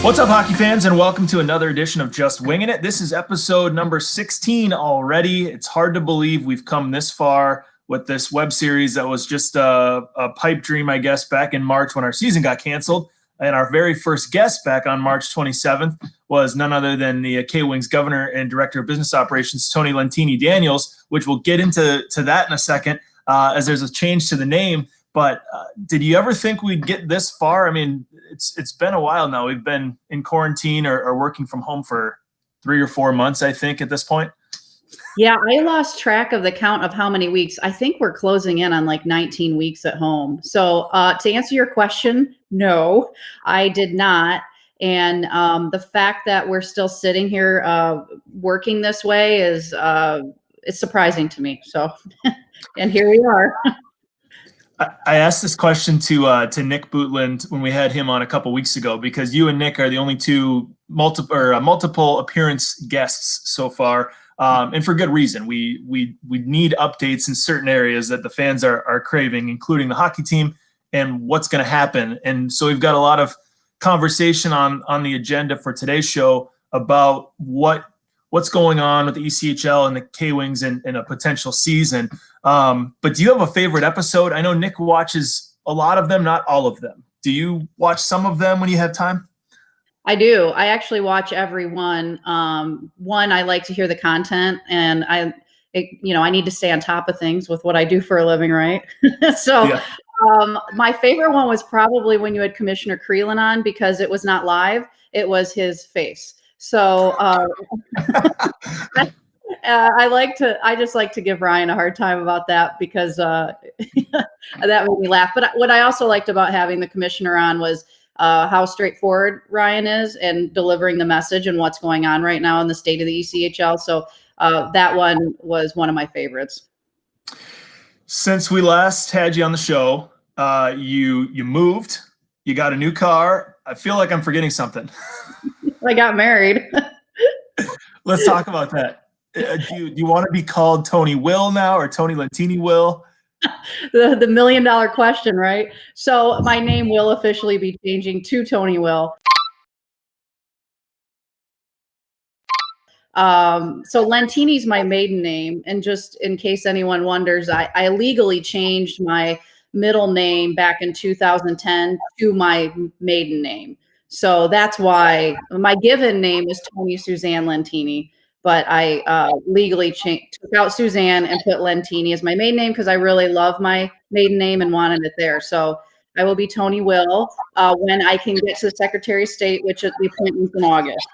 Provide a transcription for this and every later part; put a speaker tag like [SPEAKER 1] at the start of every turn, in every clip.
[SPEAKER 1] What's up, hockey fans, and welcome to another edition of Just Winging It. This is episode number 16 already. It's hard to believe we've come this far with this web series that was just a pipe dream, I guess, back in March when our season got canceled. And our very first guest back on March 27th was none other than the K-Wings governor and director of business operations, Toni Daniels, which we'll get into that in a second as there's a change to the name. But did you ever think we'd get this far? I mean, it's been a while now. We've been in quarantine or working from home for 3 or 4 months, I think, at this point.
[SPEAKER 2] Yeah, I lost track of the count of how many weeks. I think we're closing in on like 19 weeks at home. So to answer your question, no, I did not. And the fact that we're still sitting here working this way is it's surprising to me. So, and here we are.
[SPEAKER 1] I asked this question to Nick Bootland when we had him on a couple weeks ago, because you and Nick are the only two multiple appearance guests so far, and for good reason. We need updates in certain areas that the fans are craving, including the hockey team and what's going to happen. And so we've got a lot of conversation on the agenda for today's show about what's going on with the ECHL and the K-Wings and a potential season. But do you have a favorite episode? I know Nick watches a lot of them, not all of them. Do you watch some of them when you have time?
[SPEAKER 2] I do. I actually watch every one. One, I like to hear the content, and I need to stay on top of things with what I do for a living, right? So yeah. My favorite one was probably when you had Commissioner Creelan on, because it was not live. It was his face. So I just like to give Ryan a hard time about that, because that made me laugh. But what I also liked about having the commissioner on was how straightforward Ryan is and delivering the message and what's going on right now in the state of the ECHL. So that one was one of my favorites.
[SPEAKER 1] Since we last had you on the show, you moved, you got a new car. I feel like I'm forgetting something.
[SPEAKER 2] I got married.
[SPEAKER 1] Let's talk about that. Do you want to be called Toni Will now, or Toni Lentini Will?
[SPEAKER 2] The $1 million question, right? So my name will officially be changing to Toni Will. So Lentini's my maiden name, and just in case anyone wonders, I legally changed my middle name back in 2010 to my maiden name. So that's why my given name is Toni Suzanne Lentini, but I legally took out Suzanne and put Lentini as my maiden name, because I really love my maiden name and wanted it there. So I will be Toni Will when I can get to the Secretary of State, which is the appointment in August.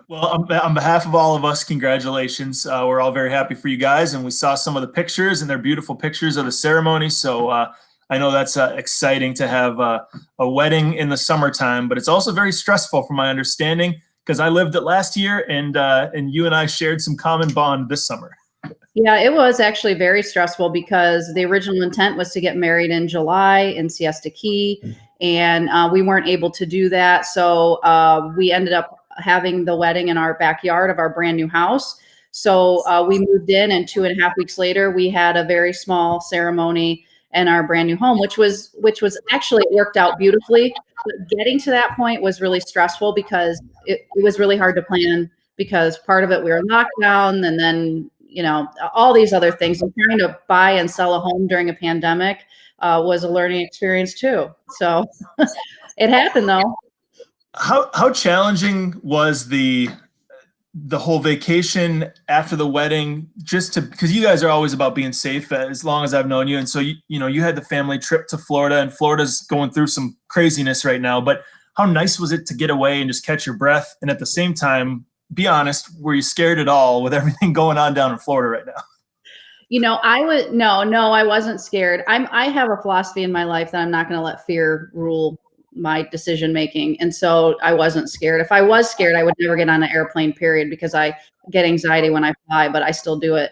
[SPEAKER 1] Well, on behalf of all of us, congratulations. We're all very happy for you guys, and we saw some of the pictures, and they're beautiful pictures of the ceremony. So I know that's exciting to have a wedding in the summertime, but it's also very stressful from my understanding, because I lived it last year, and you and I shared some common bond this summer.
[SPEAKER 2] Yeah, it was actually very stressful, because the original intent was to get married in July in Siesta Key, and we weren't able to do that. So we ended up having the wedding in our backyard of our brand new house. So we moved in, and 2.5 weeks later, we had a very small ceremony in our brand new home, which was actually, it worked out beautifully. But getting to that point was really stressful, because it was really hard to plan, because part of it we were in lockdown, and then all these other things, and trying to buy and sell a home during a pandemic was a learning experience too. So it happened though.
[SPEAKER 1] How challenging was the whole vacation after the wedding, because you guys are always about being safe as long as I've known you. And so, you had the family trip to Florida, and Florida's going through some craziness right now, but how nice was it to get away and just catch your breath? And at the same time, be honest, were you scared at all with everything going on down in Florida right now?
[SPEAKER 2] I wasn't scared. I have a philosophy in my life that I'm not going to let fear rule my decision making. And so I wasn't scared. If I was scared, I would never get on an airplane, period, because I get anxiety when I fly, but I still do it.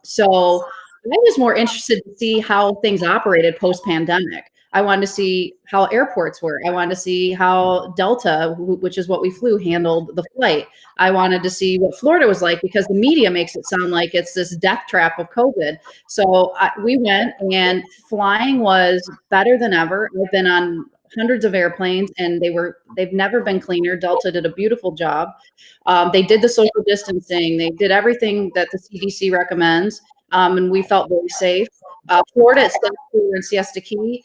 [SPEAKER 2] So I was more interested to see how things operated post-pandemic. I wanted to see how airports were. I wanted to see how Delta, which is what we flew, handled the flight. I wanted to see what Florida was like, because the media makes it sound like it's this death trap of COVID. So we went, and flying was better than ever. I've been on hundreds of airplanes, and they've never been cleaner. Delta did a beautiful job. They did the social distancing. They did everything that the CDC recommends, and we felt very safe. Florida itself, we were in Siesta Key.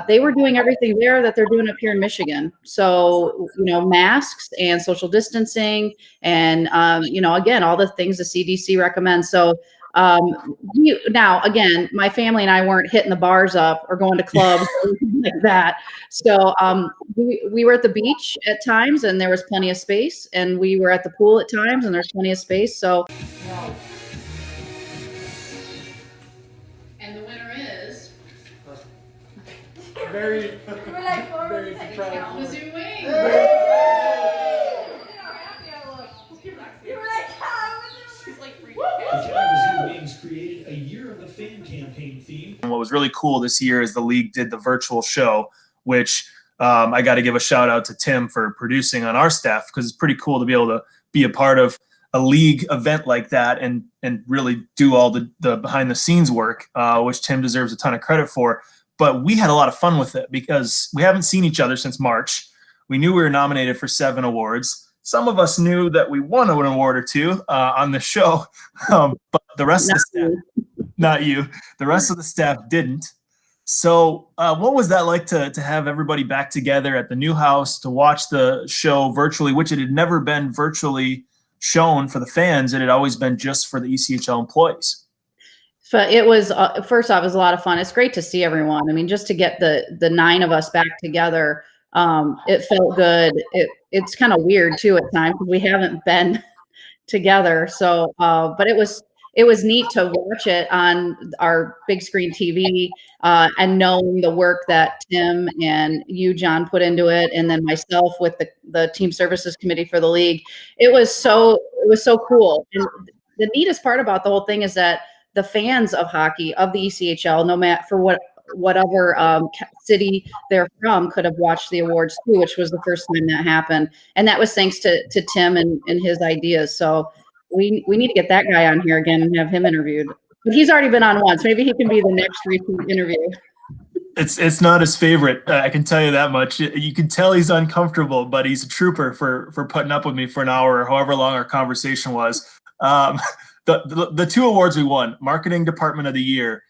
[SPEAKER 2] They were doing everything there that they're doing up here in Michigan. So, masks and social distancing and, again, all the things the CDC recommends. So, now, again, my family and I weren't hitting the bars up or going to clubs or anything like that. So we were at the beach at times and there was plenty of space, and we were at the pool at times and there's plenty of space. So.
[SPEAKER 3] And the winner is
[SPEAKER 4] very proud.
[SPEAKER 3] Kalamazoo Wings.
[SPEAKER 5] The Kalamazoo Wings created a Year of the Fan campaign theme.
[SPEAKER 1] And what was really cool this year is the league did the virtual show, which I got to give a shout out to Tim for producing on our staff, because it's pretty cool to be able to be a part of a league event like that and really do all the behind the scenes work, which Tim deserves a ton of credit for. But we had a lot of fun with it because we haven't seen each other since March. We knew we were nominated for 7 awards. Some of us knew that we won an award or 2 on the show, but the rest of the staff, not you, the rest of the staff didn't. So what was that like to have everybody back together at the new house to watch the show virtually, which it had never been virtually shown for the fans? It had always been just for the ECHL employees.
[SPEAKER 2] So it was, first off, it was a lot of fun. It's great to see everyone. I mean, just to get the 9 of us back together, it felt good. It's kind of weird too at times because we haven't been together. So, but it was neat to watch it on our big screen TV, and knowing the work that Tim and you, John, put into it, and then myself with the team services committee for the league. It was so cool. And the neatest part about the whole thing is that the fans of hockey, of the ECHL, no matter for whatever city they're from, could have watched the awards too, which was the first time that happened. And that was thanks to Tim and his ideas. So we need to get that guy on here again and have him interviewed. But he's already been on once. Maybe he can be the next repeat interview.
[SPEAKER 1] It's not his favorite. I can tell you that much. You can tell he's uncomfortable, but he's a trooper for putting up with me for an hour or however long our conversation was. The 2 awards we won, Marketing Department of the Year,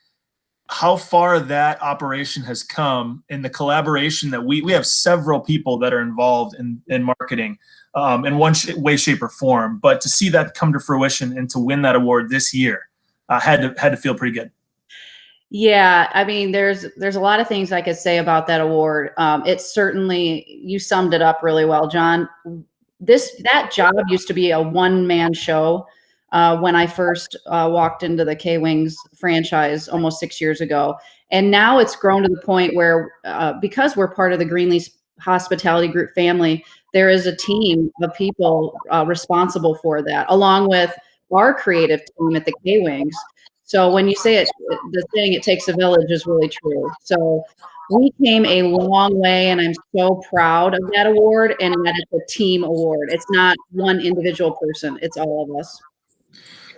[SPEAKER 1] how far that operation has come in the collaboration that we have several people that are involved in marketing in one way, shape, or form. But to see that come to fruition and to win that award this year had to feel pretty good.
[SPEAKER 2] Yeah, I mean, there's a lot of things I could say about that award. It's certainly, you summed it up really well, John. That job used to be a one-man show. When I first walked into the K-Wings franchise almost 6 years ago. And now it's grown to the point where, because we're part of the Greenlease Hospitality Group family, there is a team of people responsible for that, along with our creative team at the K-Wings. So when you say the saying, it takes a village, is really true. So we came a long way, and I'm so proud of that award, and that it's a team award. It's not one individual person. It's all of us.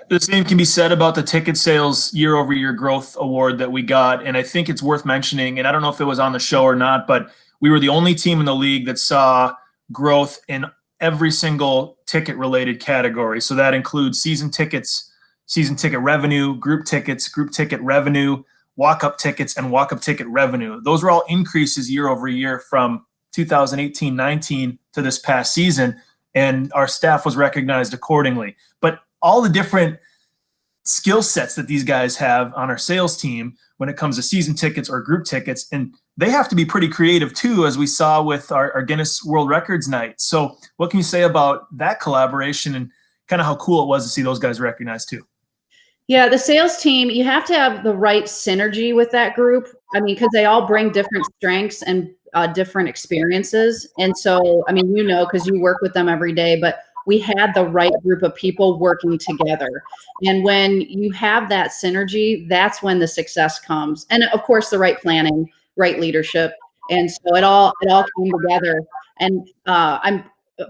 [SPEAKER 1] The same can be said about the ticket sales year-over-year growth award that we got. And I think it's worth mentioning, and I don't know if it was on the show or not, but we were the only team in the league that saw growth in every single ticket-related category. So that includes season tickets, season ticket revenue, group tickets, group ticket revenue, walk-up tickets, and walk-up ticket revenue. Those were all increases year-over-year from 2018-19 to this past season, and our staff was recognized accordingly. But all the different skill sets that these guys have on our sales team when it comes to season tickets or group tickets, and they have to be pretty creative too, as we saw with our Guinness World Records night. So what can you say about that collaboration and kind of how cool it was to see those guys recognized too?
[SPEAKER 2] Yeah, the sales team, you have to have the right synergy with that group. I mean, because they all bring different strengths and different experiences. And so, I mean, because you work with them every day, but we had the right group of people working together. And when you have that synergy, that's when the success comes. And of course, the right planning, right leadership. And so it all came together. And I'm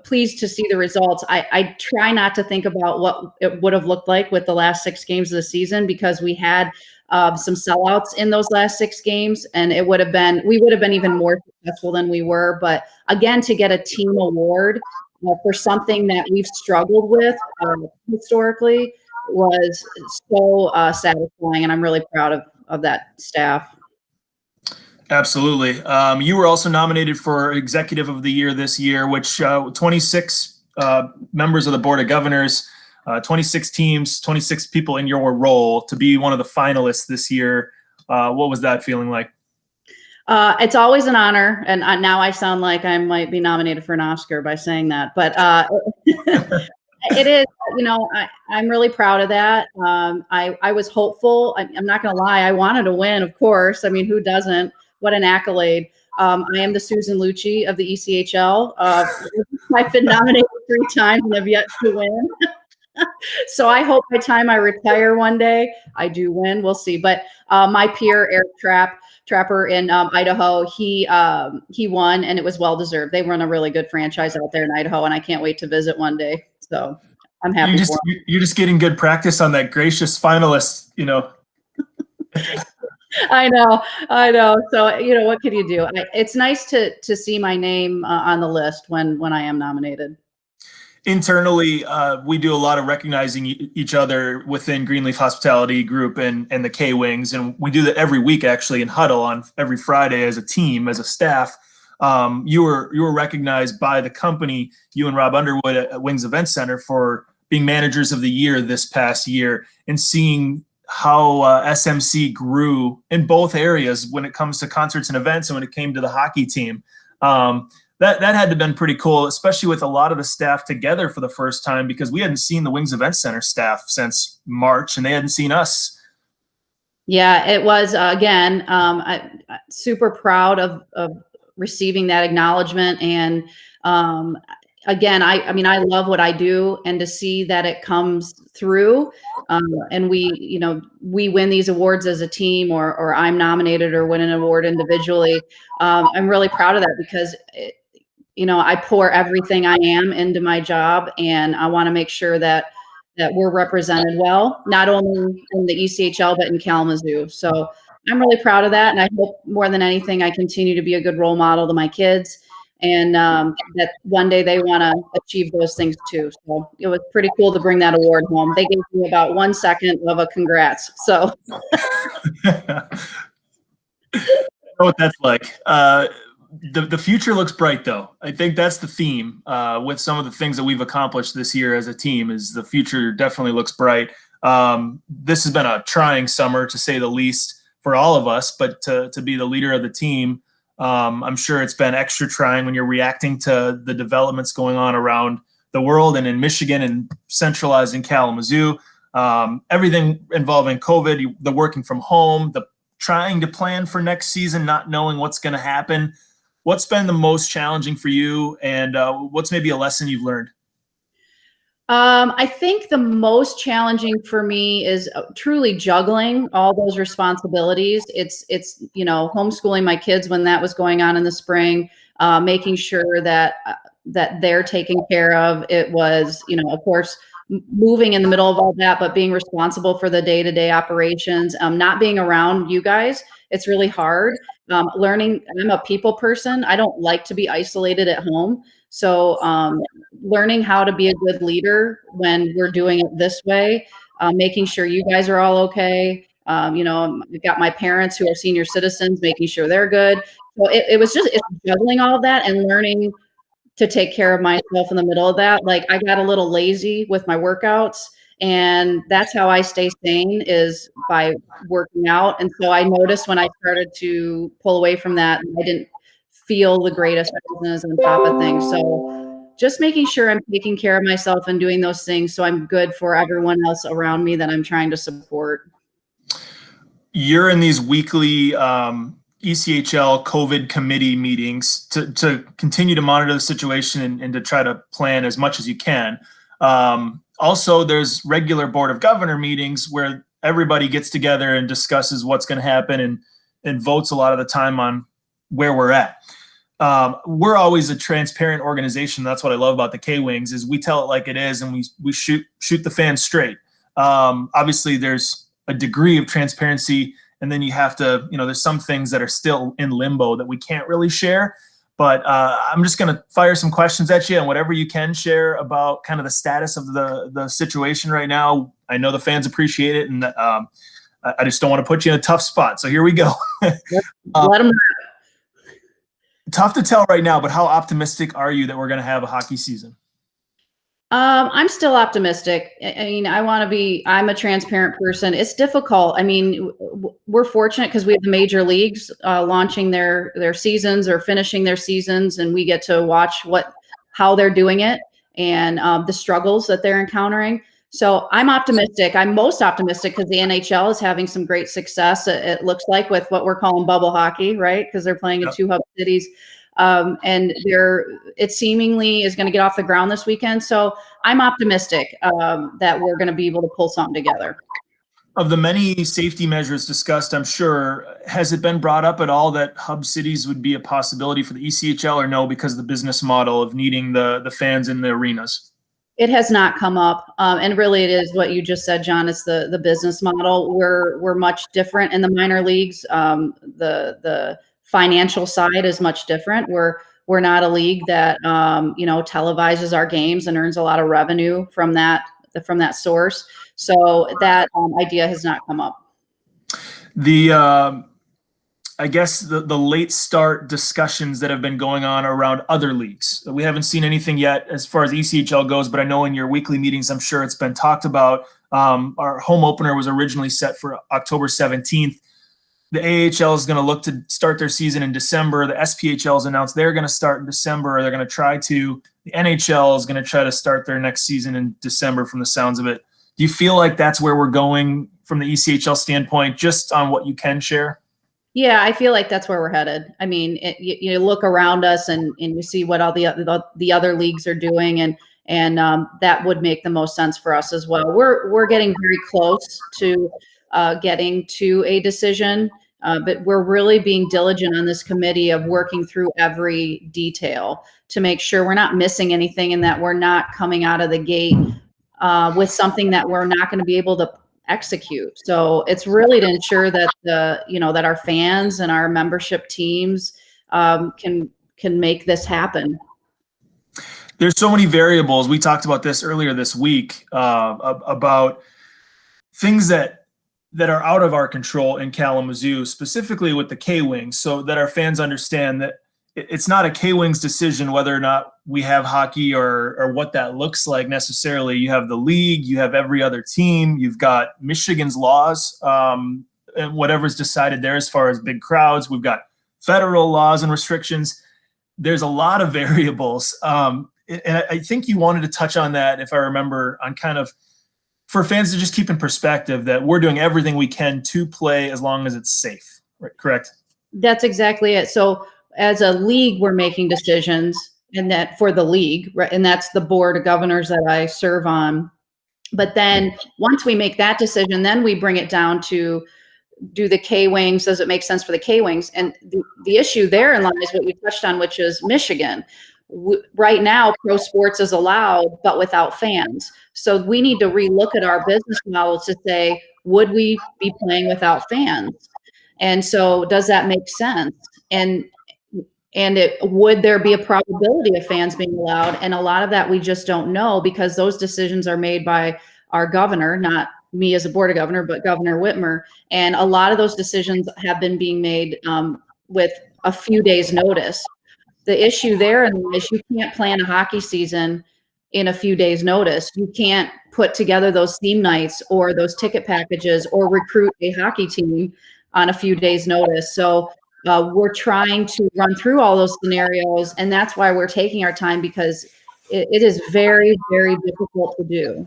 [SPEAKER 2] pleased to see the results. I try not to think about what it would have looked like with the last 6 games of the season, because we had some sellouts in those last 6 games, and we would have been even more successful than we were. But again, to get a team award for something that we've struggled with historically was so satisfying, and I'm really proud of that staff.
[SPEAKER 1] Absolutely. You were also nominated for Executive of the Year this year, which 26 members of the Board of Governors, 26 teams, 26 people in your role to be one of the finalists this year. What was that feeling like?
[SPEAKER 2] It's always an honor, and now I sound like I might be nominated for an Oscar by saying that, but it is, I'm really proud of that. I was hopeful. I'm not going to lie. I wanted to win, of course. I mean, who doesn't? What an accolade. I am the Susan Lucci of the ECHL. I've been nominated 3 times and have yet to win. So I hope by the time I retire one day, I do win. We'll see. But my peer, Eric Trapper in Idaho, he won, and it was well-deserved. They run a really good franchise out there in Idaho, and I can't wait to visit one day. So I'm happy for him.
[SPEAKER 1] You're just getting good practice on that gracious finalist,
[SPEAKER 2] I know. So, what can you do? It's nice to see my name on the list when I am nominated.
[SPEAKER 1] Internally, we do a lot of recognizing each other within Greenleaf Hospitality Group and the K-Wings, and we do that every week actually in huddle on every Friday as a team, as a staff. You were recognized by the company, you and Rob Underwood at Wings Event Center, for being managers of the year this past year, and seeing how SMC grew in both areas when it comes to concerts and events, and when it came to the hockey team. That had to have been pretty cool, especially with a lot of the staff together for the first time, because we hadn't seen the Wings Event Center staff since March, and they hadn't seen us.
[SPEAKER 2] Yeah, it was, again, I'm super proud of receiving that acknowledgement. And again, I mean, I love what I do, and to see that it comes through, and we win these awards as a team, or I'm nominated or win an award individually. I'm really proud of that, because I pour everything I am into my job, and I want to make sure that we're represented well, not only in the ECHL, but in Kalamazoo. So I'm really proud of that. And I hope more than anything, I continue to be a good role model to my kids, and that one day they want to achieve those things too. So it was pretty cool to bring that award home. They gave me about 1 second of a congrats. So
[SPEAKER 1] I know what that's like. The future looks bright, though. I think that's the theme with some of the things that we've accomplished this year as a team. Is the future definitely looks bright. This has been a trying summer, to say the least, for all of us. But to be the leader of the team, I'm sure it's been extra trying when you're reacting to the developments going on around the world and in Michigan and centralized in Kalamazoo. Everything involving COVID, the working from home, the trying to plan for next season, not knowing what's going to happen. What's been the most challenging for you, and what's maybe a lesson you've learned?
[SPEAKER 2] I think the most challenging for me is truly juggling all those responsibilities. It's homeschooling my kids when that was going on in the spring, making sure that they're taken care of. It was, of course, moving in the middle of all that, but being responsible for the day-to-day operations, not being around you guys. It's really hard. Learning, I'm a people person. I don't like to be isolated at home. So learning how to be a good leader when we're doing it this way, making sure you guys are all okay. I've got my parents who are senior citizens, making sure they're good. So it's juggling all of that and learning to take care of myself in the middle of that. Like, I got a little lazy with my workouts, and that's how I stay sane, is by working out. And so I noticed when I started to pull away from that, I didn't feel the greatest business on top of things. So just making sure I'm taking care of myself and doing those things so I'm good for everyone else around me that I'm trying to support.
[SPEAKER 1] You're in these weekly ECHL COVID committee meetings to continue to monitor the situation and to try to plan as much as you can. Also, there's regular Board of Governor meetings where everybody gets together and discusses what's going to happen and votes a lot of the time on where we're at. we're always a transparent organization. That's what I love about the K-Wings is we tell it like it is, and we shoot the fans straight. Obviously, there's a degree of transparency, and then you have to, there's some things that are still in limbo that we can't really share. But I'm just going to fire some questions at you, and whatever you can share about kind of the status of the situation right now. I know the fans appreciate it, and I just don't want to put you in a tough spot. So here we go.
[SPEAKER 2] Let them.
[SPEAKER 1] Tough to tell right now, but how optimistic are you that we're going to have a hockey season?
[SPEAKER 2] I'm still optimistic. I mean, I'm a transparent person. It's difficult. I mean, we're fortunate because we have the major leagues launching their seasons or finishing their seasons, and we get to watch how they're doing it and the struggles that they're encountering. So I'm optimistic. I'm most optimistic because the NHL is having some great success. It looks like with what we're calling bubble hockey, right? Because they're playing in 2 hub cities. And it seemingly is going to get off the ground this weekend. So I'm optimistic that we're going to be able to pull something together.
[SPEAKER 1] Of the many safety measures discussed, I'm sure, has it been brought up at all that hub cities would be a possibility for the ECHL, or no, because of the business model of needing the fans in the arenas?
[SPEAKER 2] It has not come up. And really it is what you just said, John. It's the business model. We're much different in the minor leagues. The financial side is much different. We're not a league that televises our games and earns a lot of revenue from that source. So that idea has not come up.
[SPEAKER 1] I guess the late start discussions that have been going on around other leagues. We haven't seen anything yet as far as ECHL goes, but I know in your weekly meetings, I'm sure it's been talked about. Our home opener was originally set for October 17th. The AHL is going to look to start their season in December. The SPHL has announced they're going to start in December. Or they're going to try to. The NHL is going to try to start their next season in December from the sounds of it. Do you feel like that's where we're going from the ECHL standpoint, just on what you can share?
[SPEAKER 2] Yeah, I feel like that's where we're headed. I mean, you look around us and you see what all the other leagues are doing, and that would make the most sense for us as well. We're getting very close to getting to a decision, but we're really being diligent on this committee of working through every detail to make sure we're not missing anything and that we're not coming out of the gate with something that we're not going to be able to execute. So it's really to ensure that that our fans and our membership teams can make this happen.
[SPEAKER 1] There's so many variables. We talked about this earlier this week about things that are out of our control in Kalamazoo, specifically with the K-Wings, so that our fans understand that it's not a K-Wings decision whether or not we have hockey or what that looks like necessarily. You have the league, you have every other team, you've got Michigan's laws, and whatever's decided there as far as big crowds. We've got federal laws and restrictions. There's a lot of variables. And I think you wanted to touch on that, if I remember, on kind of for fans to just keep in perspective that we're doing everything we can to play as long as it's safe, right? Correct?
[SPEAKER 2] That's exactly it. So as a league, we're making decisions, and that for the league, right? And that's the board of governors that I serve on. But then once we make that decision, then we bring it down to, do the K-Wings, does it make sense for the K-Wings? And the issue therein lies what you touched on, which is Michigan. Right now, pro sports is allowed, but without fans. So we need to relook at our business model to say, would we be playing without fans? And so does that make sense? And would there be a probability of fans being allowed? And a lot of that we just don't know, because those decisions are made by our governor, not me as a board of governor, but Governor Whitmer. And a lot of those decisions have been being made with a few days notice. The issue there is you can't plan a hockey season in a few days notice. You can't put together those theme nights or those ticket packages or recruit a hockey team on a few days notice. So we're trying to run through all those scenarios, and that's why we're taking our time, because it is very, very difficult to do.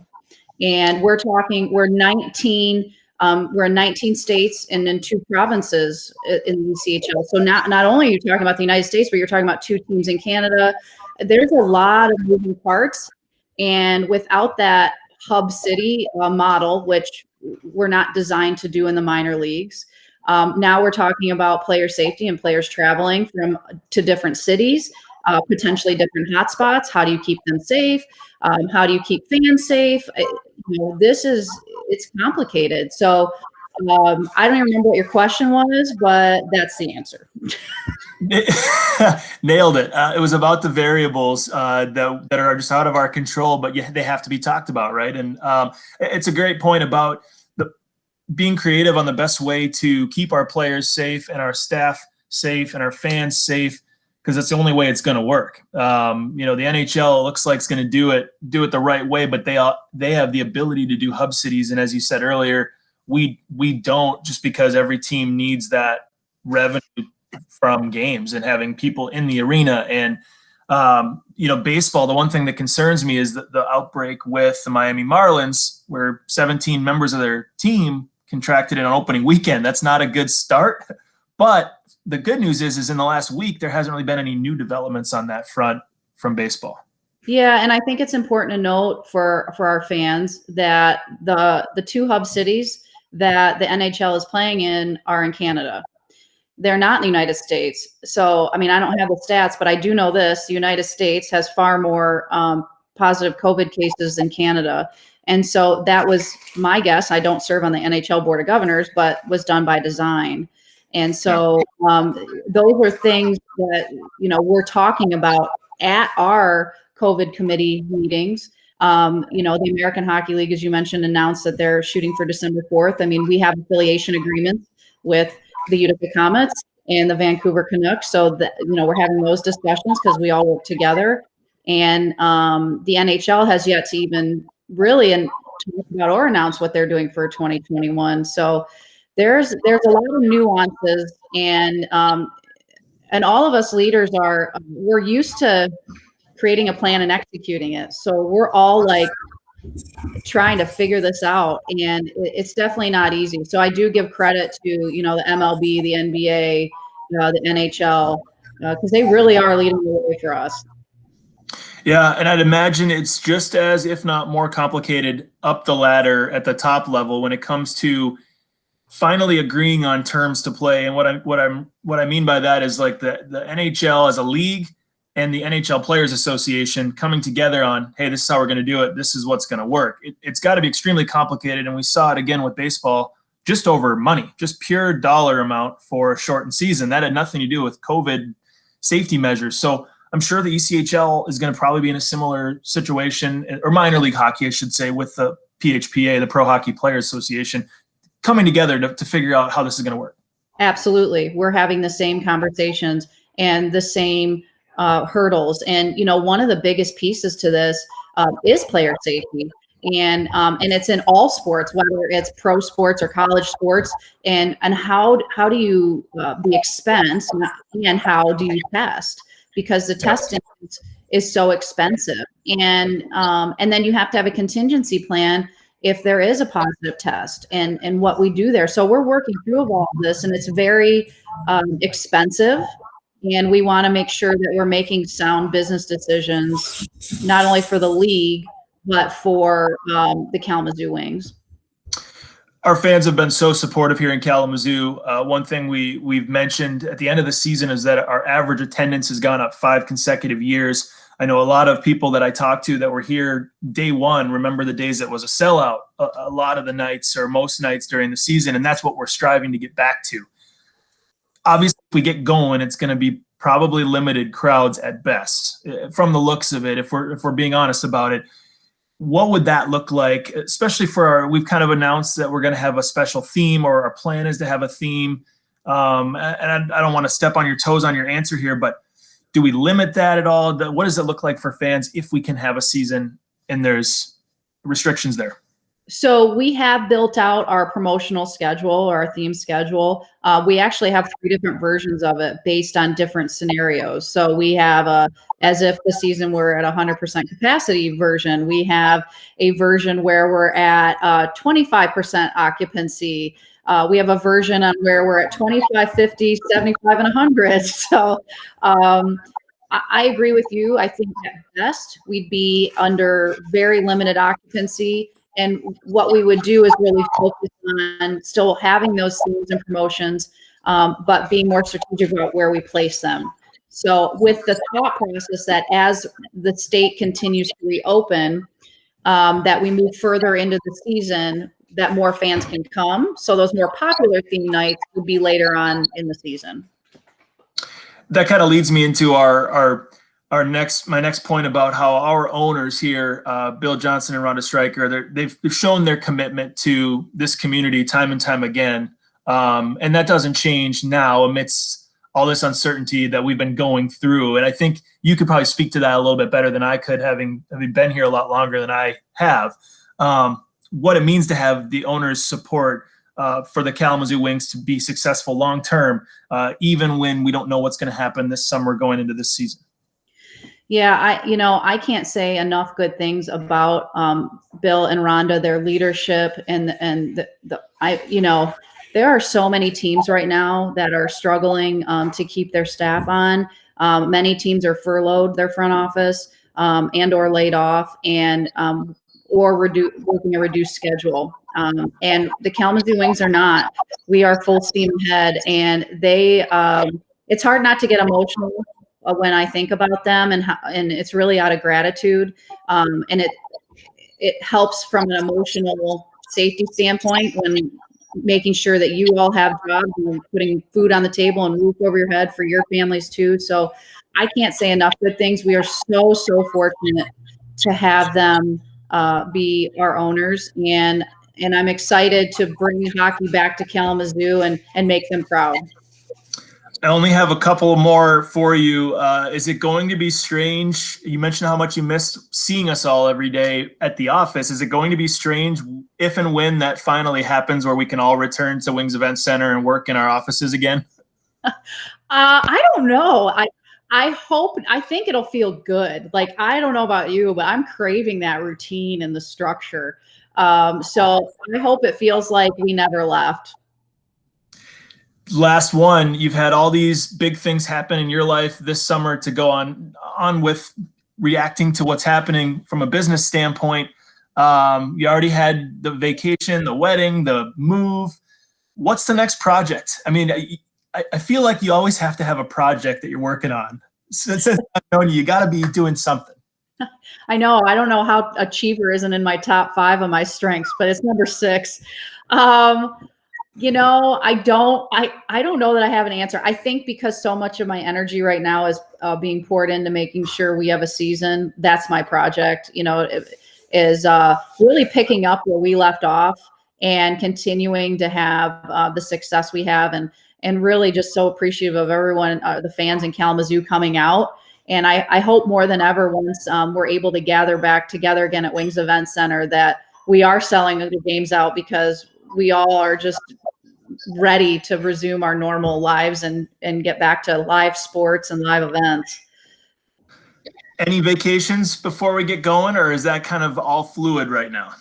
[SPEAKER 2] And we're 19, we're in 19 states and in 2 provinces in the ECHL. So not only are you talking about the United States, but you're talking about 2 teams in Canada. There's a lot of moving parts. And without that hub city model, which we're not designed to do in the minor leagues, Now we're talking about player safety and players traveling to different cities, potentially different hotspots. How do you keep them safe? How do you keep fans safe? It's complicated. So I don't even remember what your question was, but that's the answer.
[SPEAKER 1] Nailed it. It was about the variables that are just out of our control, but they have to be talked about, right? And it's a great point about being creative on the best way to keep our players safe and our staff safe and our fans safe, because it's the only way it's going to work. The NHL looks like it's going to do it the right way, but they have the ability to do hub cities, and as you said earlier, we don't, just because every team needs that revenue from games and having people in the arena. And baseball, the one thing that concerns me is the outbreak with the Miami Marlins, where 17 members of their team contracted it on opening weekend. That's not a good start, but the good news is in the last week, there hasn't really been any new developments on that front from baseball.
[SPEAKER 2] Yeah, and I think it's important to note for our fans that the two hub cities that the NHL is playing in are in Canada. They're not in the United States. So, I mean, I don't have the stats, but I do know this: the United States has far more positive COVID cases than Canada. And so that was my guess. I don't serve on the NHL Board of Governors, but was done by design. And so those are things that, we're talking about at our COVID committee meetings. The American Hockey League, as you mentioned, announced that they're shooting for December 4th. I mean, we have affiliation agreements with the Utica Comets and the Vancouver Canucks. So that, we're having those discussions because we all work together. And the NHL has yet to even really talk about or announce what they're doing for 2021. So there's a lot of nuances, and all of us leaders we're used to creating a plan and executing it. So we're all like trying to figure this out, and it's definitely not easy. So I do give credit to, the MLB, the NBA, the NHL, because they really are leading the way for us.
[SPEAKER 1] Yeah, and I'd imagine it's just as, if not more complicated up the ladder at the top level when it comes to finally agreeing on terms to play. And what I mean by that is like the NHL as a league and the NHL Players Association coming together on, hey, this is how we're going to do it. This is what's going to work. It's got to be extremely complicated. And we saw it again with baseball, just over money, just pure dollar amount for a shortened season. That had nothing to do with COVID safety measures. So I'm sure the ECHL is going to probably be in a similar situation, or minor league hockey, I should say, with the PHPA, the Pro Hockey Players Association, coming together to figure out how this is going to work.
[SPEAKER 2] Absolutely. We're having the same conversations and the same hurdles. And, one of the biggest pieces to this is player safety. And it's in all sports, whether it's pro sports or college sports, and how do you the expense and how do you test? Because the testing is so expensive. And then you have to have a contingency plan if there is a positive test and what we do there. So we're working through all of this, and it's very expensive. And we want to make sure that we're making sound business decisions, not only for the league, but for the Kalamazoo Wings.
[SPEAKER 1] Our fans have been so supportive here in Kalamazoo. One thing we've mentioned at the end of the season is that our average attendance has gone up 5 consecutive years. I know a lot of people that I talked to that were here day one remember the days that was a sellout a lot of the nights, or most nights during the season, and that's what we're striving to get back to. Obviously, if we get going, it's going to be probably limited crowds at best. From the looks of it, if we're being honest about it, what would that look like, especially for we've kind of announced that we're going to have a special theme, or our plan is to have a theme. And I don't want to step on your toes on your answer here, but do we limit that at all? What does it look like for fans if we can have a season and there's restrictions there?
[SPEAKER 2] So we have built out our promotional schedule, or our theme schedule. We actually have 3 different versions of it based on different scenarios. So we have as if the season were at 100% capacity version. We have a version where we're at 25% occupancy. We have a version on where we're at 25, 50, 75, and 100. So I agree with you. I think at best we'd be under very limited occupancy and what we would do is really focus on still having those things and promotions, but being more strategic about where we place them. So with the thought process that as the state continues to reopen, that we move further into the season, that more fans can come. So those more popular theme nights would be later on in the season.
[SPEAKER 1] That kind of leads me into my next point about how our owners here, Bill Johnson and Rhonda Stryker, they've shown their commitment to this community time and time again, and that doesn't change now amidst all this uncertainty that we've been going through. And I think you could probably speak to that a little bit better than I could, having been here a lot longer than I have. What it means to have the owners' support for the Kalamazoo Wings to be successful long term, even when we don't know what's going to happen this summer going into this season.
[SPEAKER 2] Yeah, I can't say enough good things about Bill and Rhonda, their leadership, and there are so many teams right now that are struggling to keep their staff on. Many teams are furloughed their front office and or laid off, and or working a reduced schedule. And the Kalamazoo Wings are not. We are full steam ahead, and it's hard not to get emotional when I think about them, and it's really out of gratitude. And it helps from an emotional safety standpoint when making sure that you all have jobs and putting food on the table and roof over your head for your families too. So I can't say enough good things. We are so fortunate to have them be our owners, and I'm excited to bring hockey back to Kalamazoo and make them proud.
[SPEAKER 1] I only have a couple more for you. Is it going to be strange? You mentioned how much you missed seeing us all every day at the office. Is it going to be strange if and when that finally happens, where we can all return to Wings Event Center and work in our offices again?
[SPEAKER 2] I don't know. I think it'll feel good. Like, I don't know about you, but I'm craving that routine and the structure. So I hope it feels like we never left.
[SPEAKER 1] Last one, you've had all these big things happen in your life this summer to go on with reacting to what's happening from a business standpoint. You already had the vacation, the wedding, the move. What's the next project? I mean, I feel like you always have to have a project that you're working on. Since I've known you, got to be doing something.
[SPEAKER 2] I know. I don't know how achiever isn't in my top 5 of my strengths, but it's number 6. I don't know that I have an answer. I think because so much of my energy right now is being poured into making sure we have a season. That's my project, is really picking up where we left off and continuing to have the success we have, and really just so appreciative of everyone, the fans in Kalamazoo coming out. And I hope more than ever, once we're able to gather back together again at Wings Event Center, that we are selling the games out, because we all are just ready to resume our normal lives and get back to live sports and live events.
[SPEAKER 1] Any vacations before we get going, or is that kind of all fluid right now?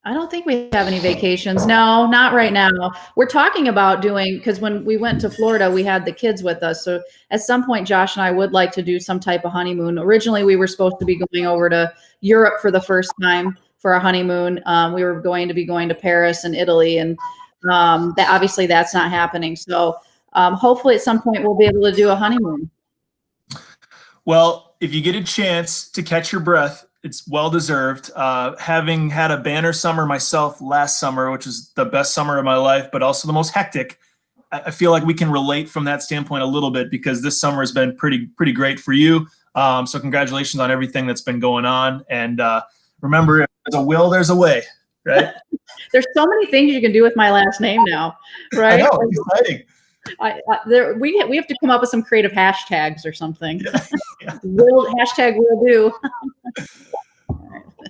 [SPEAKER 1] I don't think we have any vacations. No, not right now. We're talking about doing, because when we went to Florida, we had the kids with us. So at some point, Josh and I would like to do some type of honeymoon. Originally, we were supposed to be going over to Europe for the first time for our honeymoon. We were going to be going to Paris and Italy, and that obviously that's not happening. So hopefully at some point we'll be able to do a honeymoon. Well, if you get a chance to catch your breath, it's well-deserved. Having had a banner summer myself last summer, which is the best summer of my life, but also the most hectic, I feel like we can relate from that standpoint a little bit, because this summer has been pretty great for you. So congratulations on everything that's been going on. And remember, if there's a will, there's a way, right?
[SPEAKER 2] There's so many things you can do with my last name now, right?
[SPEAKER 1] I know, it's exciting.
[SPEAKER 2] We have to come up with some creative hashtags or something.
[SPEAKER 1] Yeah.
[SPEAKER 2] Hashtag will do.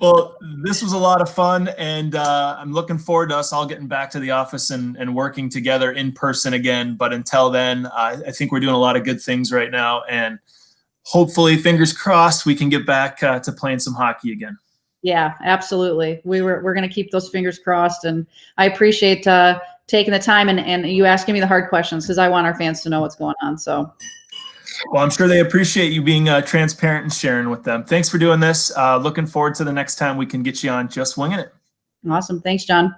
[SPEAKER 1] Well, this was a lot of fun, and I'm looking forward to us all getting back to the office and working together in person again. But until then, I think we're doing a lot of good things right now, and hopefully, fingers crossed, we can get back to playing some hockey again.
[SPEAKER 2] Yeah, absolutely. We're going to keep those fingers crossed, and I appreciate taking the time and you asking me the hard questions, because I want our fans to know what's going on. So
[SPEAKER 1] Well, I'm sure they appreciate you being transparent and sharing with them. Thanks for doing this. Looking forward to the next time we can get you on Just Winging It.
[SPEAKER 2] Awesome. Thanks, John.